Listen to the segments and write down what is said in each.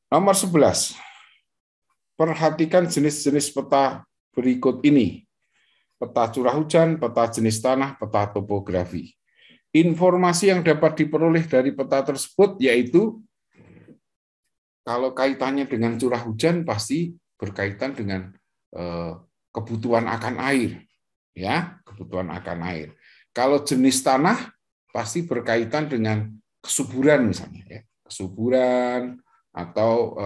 Nomor 11. Perhatikan jenis-jenis peta berikut ini. Peta curah hujan, peta jenis tanah, peta topografi. Informasi yang dapat diperoleh dari peta tersebut yaitu kalau kaitannya dengan curah hujan pasti berkaitan dengan kebutuhan akan air, ya, kebutuhan akan air. Kalau jenis tanah pasti berkaitan dengan kesuburan misalnya, ya, kesuburan atau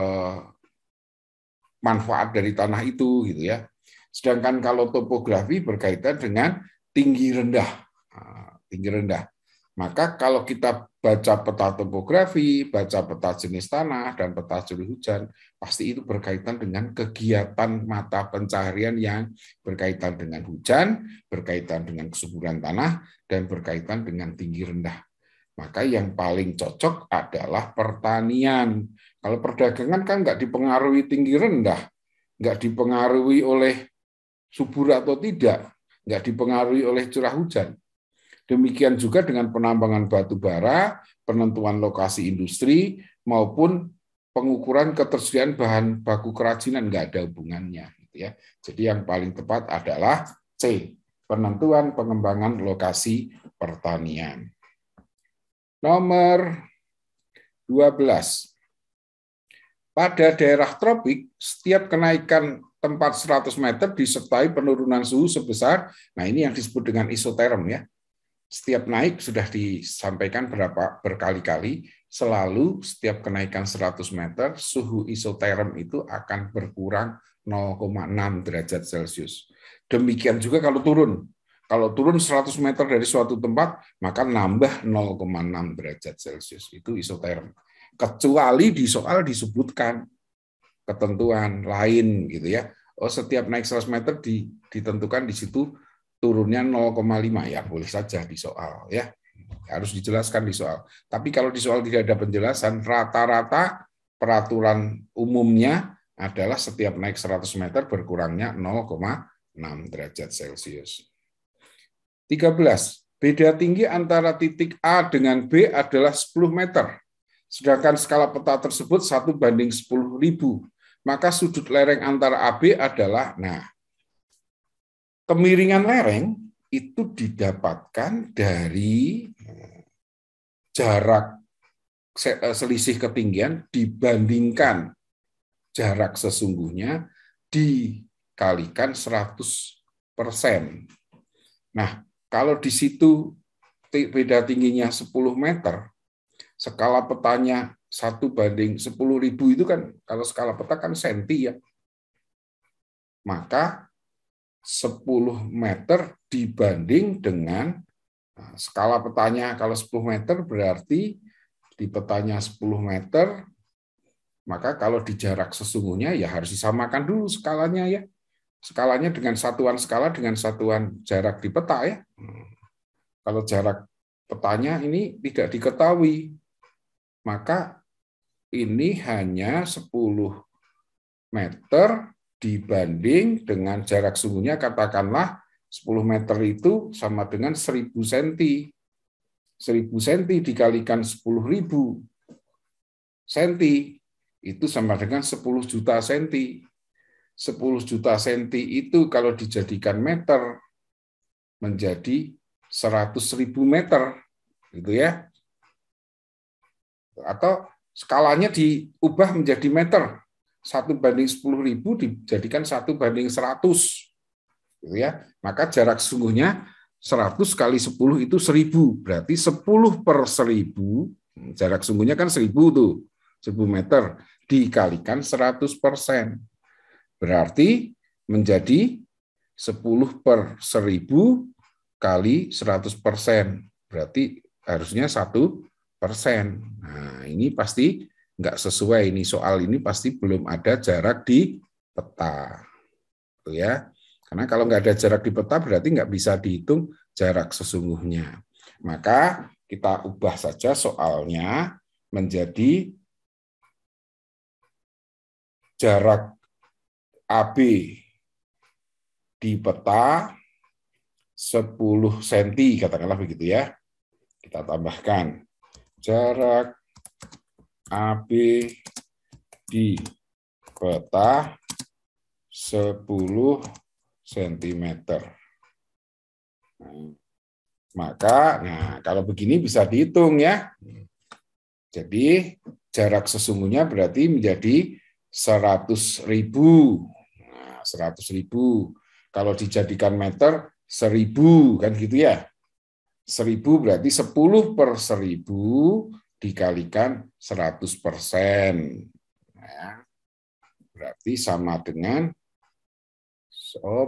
manfaat dari tanah itu, gitu ya. Sedangkan kalau topografi berkaitan dengan tinggi rendah, tinggi rendah. Maka kalau kita baca peta topografi, baca peta jenis tanah, dan peta curah hujan, pasti itu berkaitan dengan kegiatan mata pencaharian yang berkaitan dengan hujan, berkaitan dengan kesuburan tanah, dan berkaitan dengan tinggi rendah. Maka yang paling cocok adalah pertanian. Kalau perdagangan kan nggak dipengaruhi tinggi rendah, nggak dipengaruhi oleh subur atau tidak, nggak dipengaruhi oleh curah hujan. Demikian juga dengan penambangan batu bara, penentuan lokasi industri, maupun pengukuran ketersediaan bahan baku kerajinan, nggak ada hubungannya. Gitu ya. Jadi yang paling tepat adalah C, penentuan pengembangan lokasi pertanian. Nomor 12. Pada daerah tropik, setiap kenaikan tempat 100 meter disertai penurunan suhu sebesar, nah ini yang disebut dengan isoterm ya. Setiap naik sudah disampaikan berkali-kali, selalu setiap kenaikan 100 meter, suhu isoterm itu akan berkurang 0,6 derajat Celcius. Demikian juga kalau turun. Kalau turun 100 meter dari suatu tempat, maka nambah 0,6 derajat Celcius. Itu isoterm. Kecuali di soal disebutkan ketentuan lain, gitu ya. Oh, setiap naik 100 meter ditentukan di situ turunnya 0,5 ya, boleh saja di soal ya. Harus dijelaskan di soal. Tapi kalau di soal tidak ada penjelasan, rata-rata peraturan umumnya adalah setiap naik 100 meter berkurangnya 0,6 derajat Celcius. 13. Beda tinggi antara titik A dengan B adalah 10 meter. Sedangkan skala peta tersebut 1:10.000. Maka sudut lereng antara AB adalah, nah, kemiringan lereng itu didapatkan dari jarak selisih ketinggian dibandingkan jarak sesungguhnya dikalikan 100%. Nah, kalau di situ beda tingginya 10 meter, skala petanya 1:10.000 itu kan, kalau skala peta kan senti ya. Maka 10 meter dibanding dengan skala petanya, kalau 10 meter berarti di petanya 10 meter, maka kalau di jarak sesungguhnya ya harus disamakan dulu skalanya ya. Skalanya dengan satuan skala dengan satuan jarak di peta ya. Kalau jarak petanya ini tidak diketahui, maka ini hanya 10 meter dibanding dengan jarak sungguhnya, katakanlah 10 meter itu sama dengan 1000 cm. 1000 cm dikalikan 10.000 cm, itu sama dengan 10 juta cm. 10 juta cm itu kalau dijadikan meter, menjadi 100.000 meter. Gitu ya. Atau skalanya diubah menjadi meter. 1:10.000 dijadikan 1:100, gitu ya. Maka jarak sesungguhnya 100 kali 10 itu 1000, berarti 10/1000, jarak sesungguhnya kan 1000 tuh, 1000 meter dikalikan 100%, berarti menjadi 10/1000 kali 100%, berarti harusnya 1%. Nah, ini pasti nggak sesuai, ini soal ini pasti belum ada jarak di peta, tuh ya. Karena kalau nggak ada jarak di peta berarti nggak bisa dihitung jarak sesungguhnya. Maka kita ubah saja soalnya menjadi jarak AB di peta 10 cm, katakanlah begitu ya. Kita tambahkan jarak AB di peta 10 cm. Maka, kalau begini bisa dihitung ya. Jadi jarak sesungguhnya berarti menjadi 100.000. 100.000. Kalau dijadikan meter 1000 kan gitu ya. 1000 berarti 10 per 1000 dikalikan 100%. Nah, berarti sama dengan,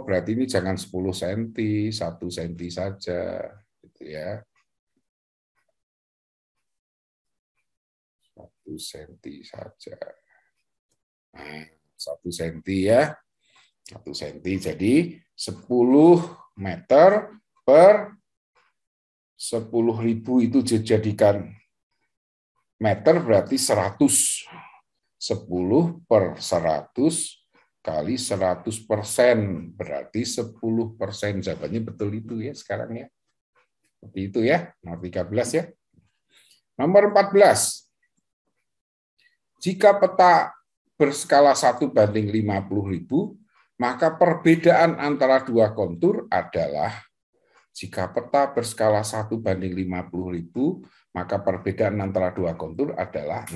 berarti ini jangan 10 cm, 1 cm saja. Gitu ya. 1 cm saja. Nah, 1 cm ya. 1 cm. Jadi 10 meter per 10.000 itu dijadikan meter berarti 100. 10 per 100 kali 100% berarti 10%. Jawabannya betul itu ya sekarang ya. Seperti itu ya. Nomor 13 ya. Nomor 14. Jika peta berskala 1:50.000, maka perbedaan antara dua kontur adalah, jika peta berskala 1:50.000, maka perbedaan antara dua kontur adalah,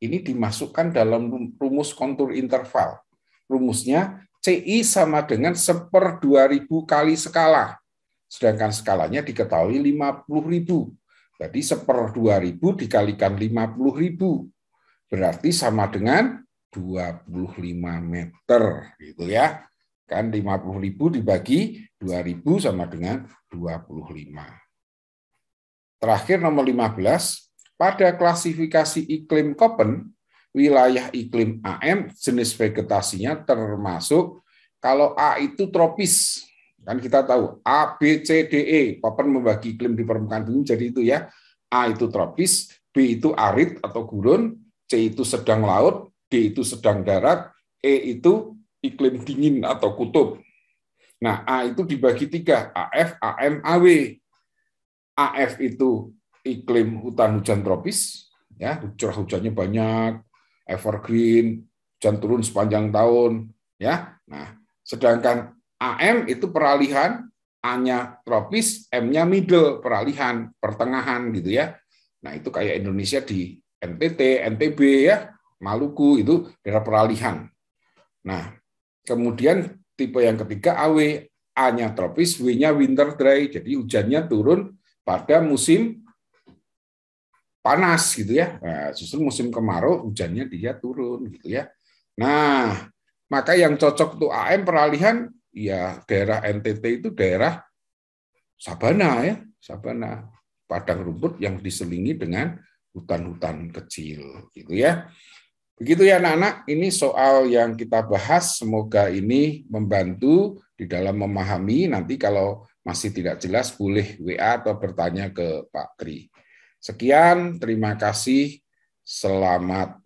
ini dimasukkan dalam rumus kontur interval. Rumusnya CI sama dengan 1/2000 kali skala. Sedangkan skalanya diketahui 50.000. Jadi 1/2000 dikalikan 50.000. Berarti sama dengan 25 meter. Gitu ya. Kan 50.000 dibagi 2.000 sama dengan 25. Terakhir nomor 15. Pada klasifikasi iklim Köppen, wilayah iklim AM jenis vegetasinya termasuk, kalau A itu tropis, kan kita tahu A, B, C, D, E. Köppen membagi iklim di permukaan bumi jadi itu ya. A itu tropis, B itu arid atau gurun, C itu sedang laut, D itu sedang darat, E itu iklim dingin atau kutub. Nah, A itu dibagi 3, AF, AM, AW. AF itu iklim hutan hujan tropis, ya, curah hujannya banyak, evergreen, hujan turun sepanjang tahun, ya. Nah, sedangkan AM itu peralihan, A-nya tropis, M-nya middle, peralihan, pertengahan gitu ya. Nah, itu kayak Indonesia di NTT, NTB ya, Maluku itu daerah peralihan. Nah, kemudian tipe yang ketiga AW, A-nya tropis, W-nya winter dry, jadi hujannya turun pada musim panas gitu ya. Nah, justru musim kemarau hujannya dia turun gitu ya. Nah, maka yang cocok untuk AM peralihan ya daerah NTT itu daerah sabana ya, sabana, padang rumput yang diselingi dengan hutan-hutan kecil gitu ya. Begitu ya anak-anak, ini soal yang kita bahas, semoga ini membantu di dalam memahami. Nanti kalau masih tidak jelas boleh WA atau bertanya ke Pak Tri. Sekian, terima kasih, selamat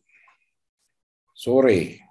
sore.